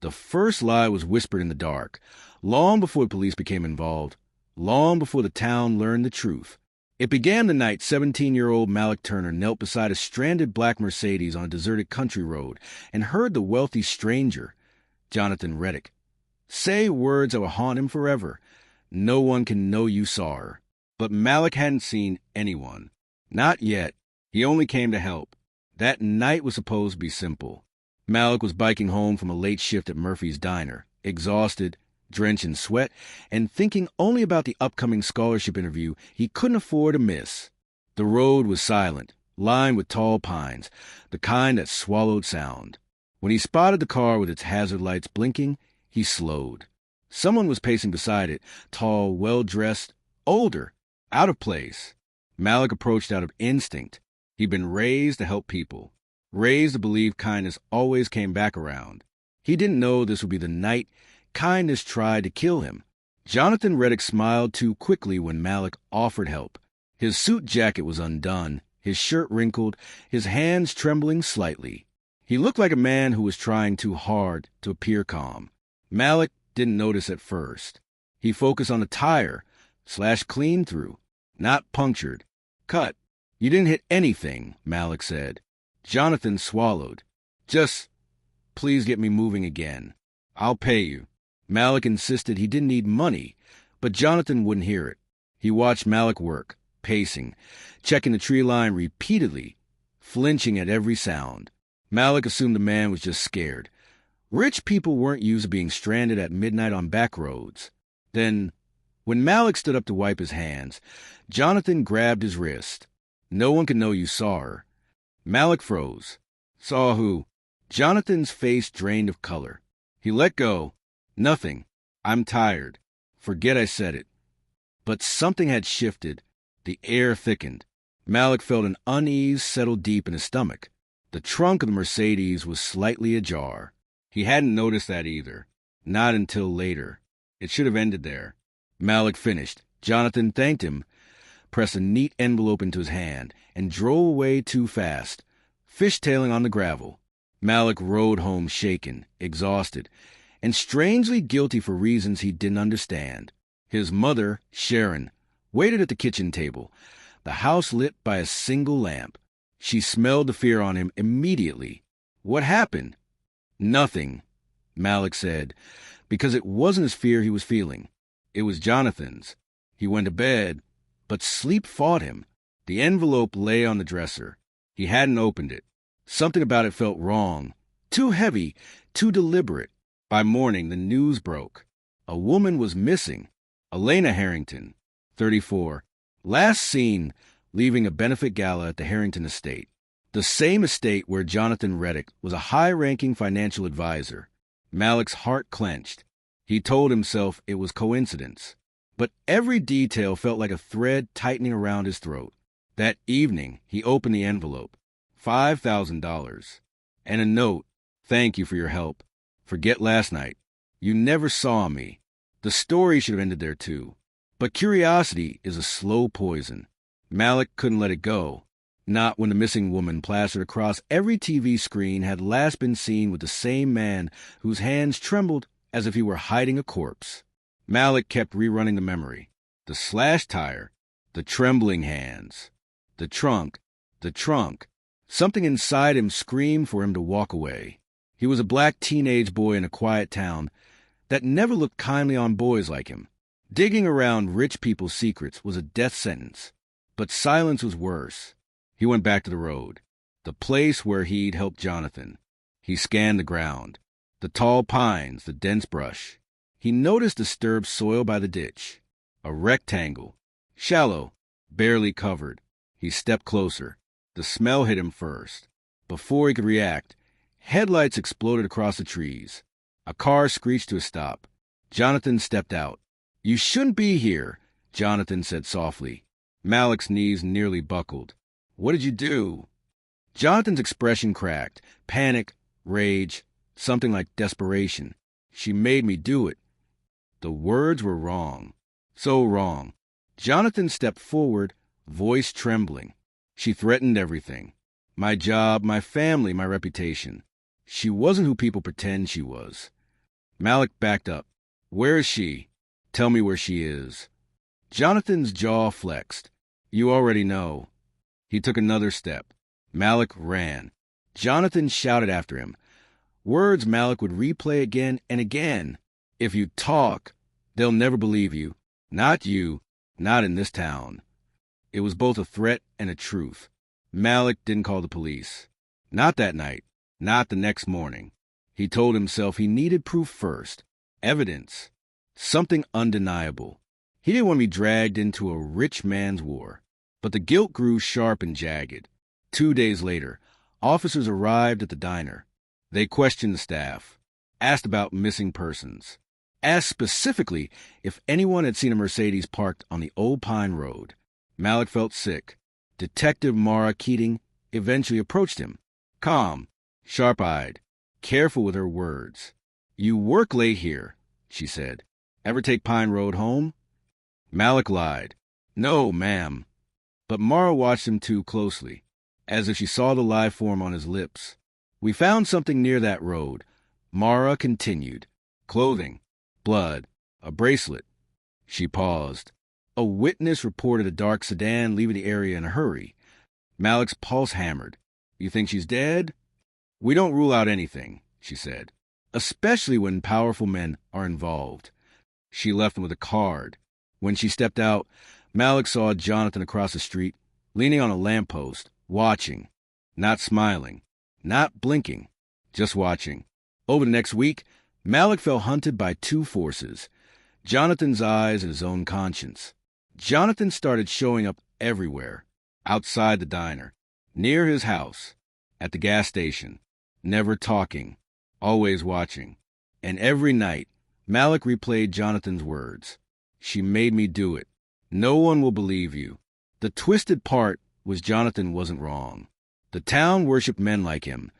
The first lie was whispered in the dark, long before police became involved, long before the town learned the truth. It began the night 17-year-old Malik Turner knelt beside a stranded black Mercedes on a deserted country road and heard the wealthy stranger, Jonathan Reddick, say words that will haunt him forever. No one can know you saw her. But Malik hadn't seen anyone. Not yet. He only came to help. That night was supposed to be simple. Malik was biking home from a late shift at Murphy's Diner, exhausted, drenched in sweat, and thinking only about the upcoming scholarship interview he couldn't afford to miss. The road was silent, lined with tall pines, the kind that swallowed sound. When he spotted the car with its hazard lights blinking, he slowed. Someone was pacing beside it, tall, well-dressed, older, out of place. Malik approached out of instinct. He'd been raised to help people, raised to believe kindness always came back around. He didn't know this would be the night kindness tried to kill him. Jonathan Reddick smiled too quickly when Malik offered help. His suit jacket was undone, his shirt wrinkled, his hands trembling slightly. He looked like a man who was trying too hard to appear calm. Malik didn't notice at first. He focused on the tire, slashed clean through, not punctured. Cut. You didn't hit anything, Malik said. Jonathan swallowed. Just, please get me moving again. I'll pay you. Malik insisted he didn't need money, but Jonathan wouldn't hear it. He watched Malik work, pacing, checking the tree line repeatedly, flinching at every sound. Malik assumed the man was just scared. Rich people weren't used to being stranded at midnight on back roads. Then, when Malik stood up to wipe his hands, Jonathan grabbed his wrist. No one could know you saw her. Malik froze. Saw who? Jonathan's face drained of color. He let go. Nothing. I'm tired. Forget I said it. But something had shifted. The air thickened. Malik felt an unease settle deep in his stomach. The trunk of the Mercedes was slightly ajar. He hadn't noticed that either. Not until later. It should have ended there. Malik finished. Jonathan thanked him, pressed a neat envelope into his hand, and drove away too fast, fishtailing on the gravel. Malik rode home shaken, exhausted, and strangely guilty for reasons he didn't understand. His mother, Sharon, waited at the kitchen table, the house lit by a single lamp. She smelled the fear on him immediately. What happened? Nothing, Malik said, because it wasn't his fear he was feeling. It was Jonathan's. He went to bed, but sleep fought him. The envelope lay on the dresser. He hadn't opened it. Something about it felt wrong, too heavy, too deliberate. By morning, the news broke. A woman was missing. Elena Harrington, 34, last seen leaving a benefit gala at the Harrington estate, the same estate where Jonathan Reddick was a high-ranking financial advisor. Malik's heart clenched. He told himself it was coincidence. But every detail felt like a thread tightening around his throat. That evening, he opened the envelope. $5,000. And a note. Thank you for your help. Forget last night. You never saw me. The story should have ended there too. But curiosity is a slow poison. Malik couldn't let it go. Not when the missing woman plastered across every TV screen had last been seen with the same man whose hands trembled as if he were hiding a corpse. Malik kept rerunning the memory. The slashed tire, the trembling hands, the trunk. Something inside him screamed for him to walk away. He was a black teenage boy in a quiet town that never looked kindly on boys like him. Digging around rich people's secrets was a death sentence. But silence was worse. He went back to the road, the place where he'd helped Jonathan. He scanned the ground, the tall pines, the dense brush. He noticed disturbed soil by the ditch. A rectangle, shallow, barely covered. He stepped closer. The smell hit him first. Before he could react, headlights exploded across the trees. A car screeched to a stop. Jonathan stepped out. You shouldn't be here, Jonathan said softly. Malik's knees nearly buckled. What did you do? Jonathan's expression cracked. Panic, rage, something like desperation. She made me do it. The words were wrong. So wrong. Jonathan stepped forward, voice trembling. She threatened everything. My job, my family, my reputation. She wasn't who people pretend she was. Malik backed up. Where is she? Tell me where she is. Jonathan's jaw flexed. You already know. He took another step. Malik ran. Jonathan shouted after him. Words Malik would replay again and again. If you talk, they'll never believe you. Not you. Not in this town. It was both a threat and a truth. Malik didn't call the police. Not that night. Not the next morning. He told himself he needed proof first. Evidence. Something undeniable. He didn't want to be dragged into a rich man's war. But the guilt grew sharp and jagged. 2 days later, officers arrived at the diner. They questioned the staff, asked about missing persons, asked specifically if anyone had seen a Mercedes parked on the Old Pine Road. Malik felt sick. Detective Mara Keating eventually approached him, calm, sharp-eyed, careful with her words. You work late here, she said. Ever take Pine Road home? Malik lied. No, ma'am. But Mara watched him too closely, as if she saw the live form on his lips. We found something near that road. Mara continued. Clothing, blood, a bracelet. She paused. A witness reported a dark sedan leaving the area in a hurry. Malik's pulse hammered. You think she's dead? We don't rule out anything, she said, especially when powerful men are involved. She left him with a card. When she stepped out, Malik saw Jonathan across the street, leaning on a lamppost, watching, not smiling, not blinking, just watching. Over the next week, Malik felt hunted by two forces, Jonathan's eyes and his own conscience. Jonathan started showing up everywhere, outside the diner, near his house, at the gas station, never talking, always watching. And every night, Malik replayed Jonathan's words. She made me do it. No one will believe you. The twisted part was Jonathan wasn't wrong. The town worshipped men like him,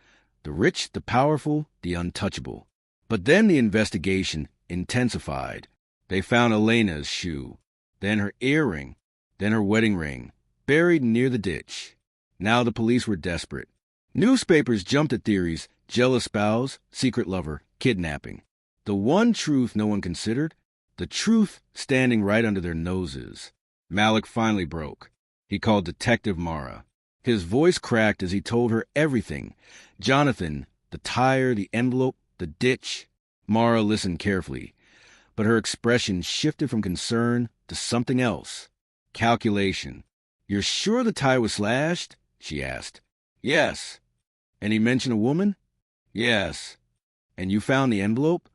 the rich, the powerful, the untouchable. But then the investigation intensified. They found Elena's shoe, then her earring, then her wedding ring, buried near the ditch. Now the police were desperate. Newspapers jumped at theories: jealous spouse, secret lover, kidnapping. The one truth no one considered, the truth standing right under their noses. Malik finally broke. He called Detective Mara. His voice cracked as he told her everything. Jonathan, the tire, the envelope, the ditch. Mara listened carefully, but her expression shifted from concern to something else. Calculation. You're sure the tire was slashed? She asked. Yes. And he mentioned a woman? Yes. And you found the envelope?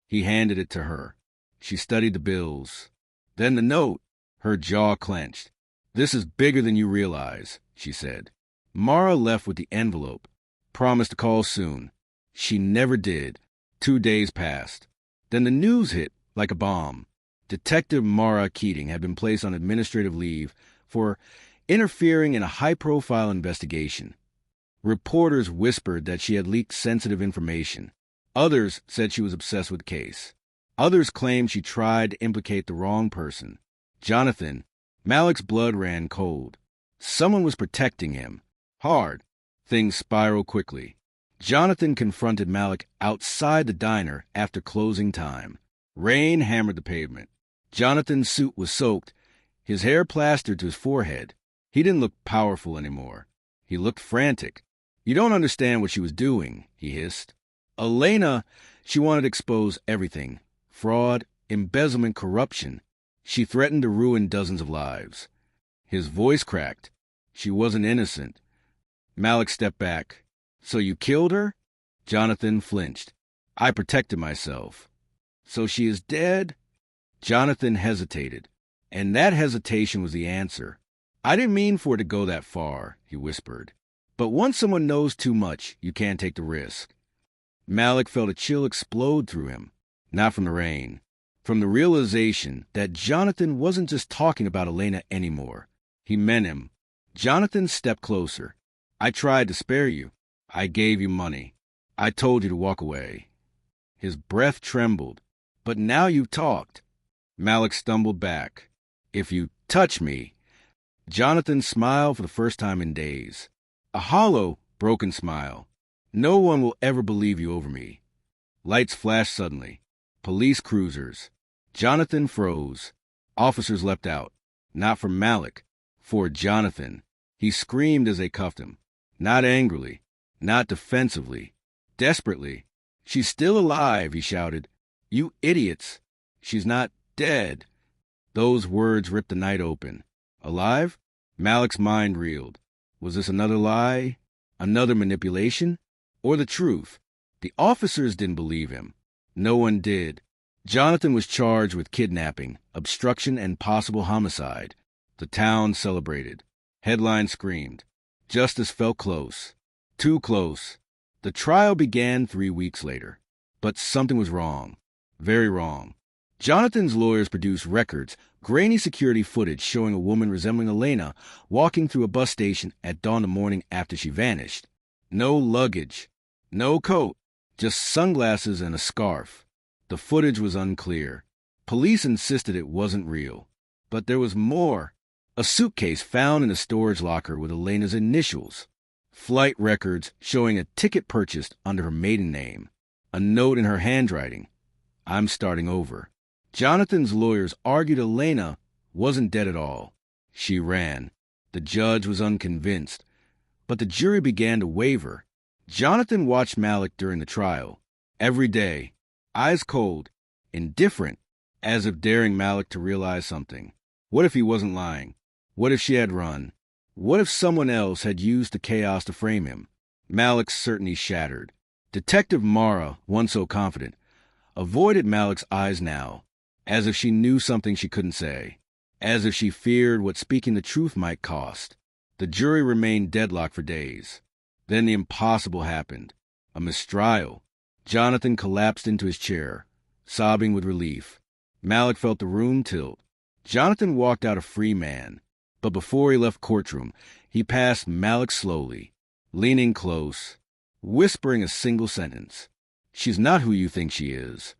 He handed it to her. She studied the bills. Then the note. Her jaw clenched. This is bigger than you realize, she said. Mara left with the envelope. Promised to call soon. She never did. 2 days passed. Then the news hit like a bomb. Detective Mara Keating had been placed on administrative leave for interfering in a high-profile investigation. Reporters whispered that she had leaked sensitive information. Others said she was obsessed with the case. Others claimed she tried to implicate the wrong person. Jonathan, Malik's blood ran cold. Someone was protecting him. Hard. Things spiraled quickly. Jonathan confronted Malik outside the diner after closing time. Rain hammered the pavement. Jonathan's suit was soaked, his hair plastered to his forehead. He didn't look powerful anymore. He looked frantic. You don't understand what she was doing, he hissed. Elena, she wanted to expose everything. Fraud, embezzlement, corruption. She threatened to ruin dozens of lives. His voice cracked. She wasn't innocent. Malik stepped back. So you killed her? Jonathan flinched. I protected myself. So she is dead? Jonathan hesitated. And that hesitation was the answer. I didn't mean for it to go that far, he whispered. But once someone knows too much, you can't take the risk. Malik felt a chill explode through him. Not from the rain. From the realization that Jonathan wasn't just talking about Elena anymore. He meant him. Jonathan stepped closer. I tried to spare you. I gave you money. I told you to walk away. His breath trembled. But now you talked. Malik stumbled back. If you touch me. Jonathan smiled for the first time in days. A hollow, broken smile. No one will ever believe you over me. Lights flashed suddenly. Police cruisers. Jonathan froze. Officers leapt out. Not for Malik. For Jonathan. He screamed as they cuffed him. Not angrily. Not defensively. Desperately. "She's still alive," he shouted. "You idiots. She's not dead." Those words ripped the night open. Alive? Malik's mind reeled. Was this another lie? Another manipulation? Or the truth? The officers didn't believe him. No one did. Jonathan was charged with kidnapping, obstruction, and possible homicide. The town celebrated. Headlines screamed. Justice felt close. Too close. The trial began 3 weeks later. But something was wrong. Very wrong. Jonathan's lawyers produced records, grainy security footage showing a woman resembling Elena walking through a bus station at dawn the morning after she vanished. No luggage. No coat. Just sunglasses and a scarf. The footage was unclear. Police insisted it wasn't real. But there was more. A suitcase found in a storage locker with Elena's initials. Flight records showing a ticket purchased under her maiden name. A note in her handwriting. "I'm starting over." Jonathan's lawyers argued Elena wasn't dead at all. She ran. The judge was unconvinced. But the jury began to waver. Jonathan watched Malik during the trial. Every day. Eyes cold. Indifferent. As if daring Malik to realize something. What if he wasn't lying? What if she had run? What if someone else had used the chaos to frame him? Malik's certainty shattered. Detective Mara, once so confident, avoided Malik's eyes now, as if she knew something she couldn't say, as if she feared what speaking the truth might cost. The jury remained deadlocked for days. Then the impossible happened. A mistrial. Jonathan collapsed into his chair, sobbing with relief. Malik felt the room tilt. Jonathan walked out a free man. But before he left courtroom, he passed Malik slowly, leaning close, whispering a single sentence. "She's not who you think she is."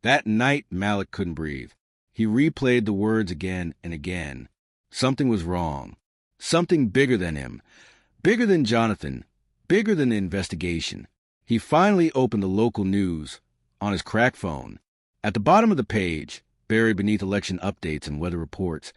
That night, Malik couldn't breathe. He replayed the words again and again. Something was wrong. Something bigger than him. Bigger than Jonathan. Bigger than the investigation. He finally opened the local news on his crack phone. At the bottom of the page, buried beneath election updates and weather reports,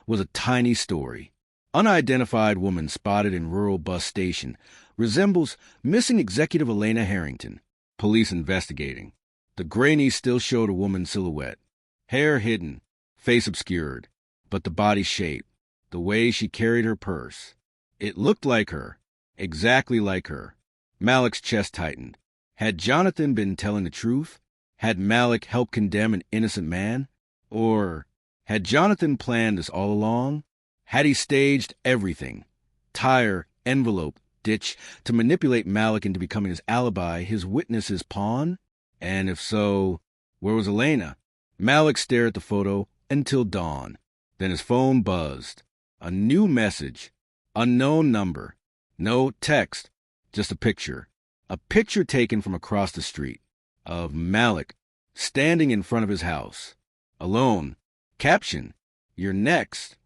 was a tiny story. Unidentified woman spotted in rural bus station. Resembles missing executive Elena Harrington. Police investigating. The grainy still showed a woman's silhouette. Hair hidden. Face obscured. But the body shape. The way she carried her purse. It looked like her. Exactly like her. Malik's chest tightened. Had Jonathan been telling the truth? Had Malik helped condemn an innocent man? Or had Jonathan planned this all along? Had he staged everything? Tire, envelope, ditch, to manipulate Malik into becoming his alibi, his witness, his pawn? And if so, where was Elena? Malik stared at the photo until dawn. Then his phone buzzed. A new message. Unknown number. No text. Just a picture. A picture taken from across the street. Of Malik, standing in front of his house. Alone. Caption, "You're next."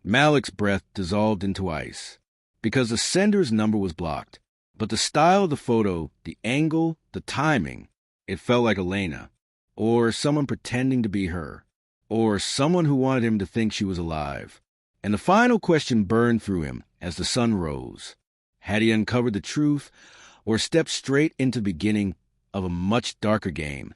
Malik's breath dissolved into ice, because the sender's number was blocked. But the style of the photo, the angle, the timing, it felt like Elena, or someone pretending to be her, or someone who wanted him to think she was alive. And the final question burned through him as the sun rose. Had he uncovered the truth, or stepped straight into the beginning of a much darker game?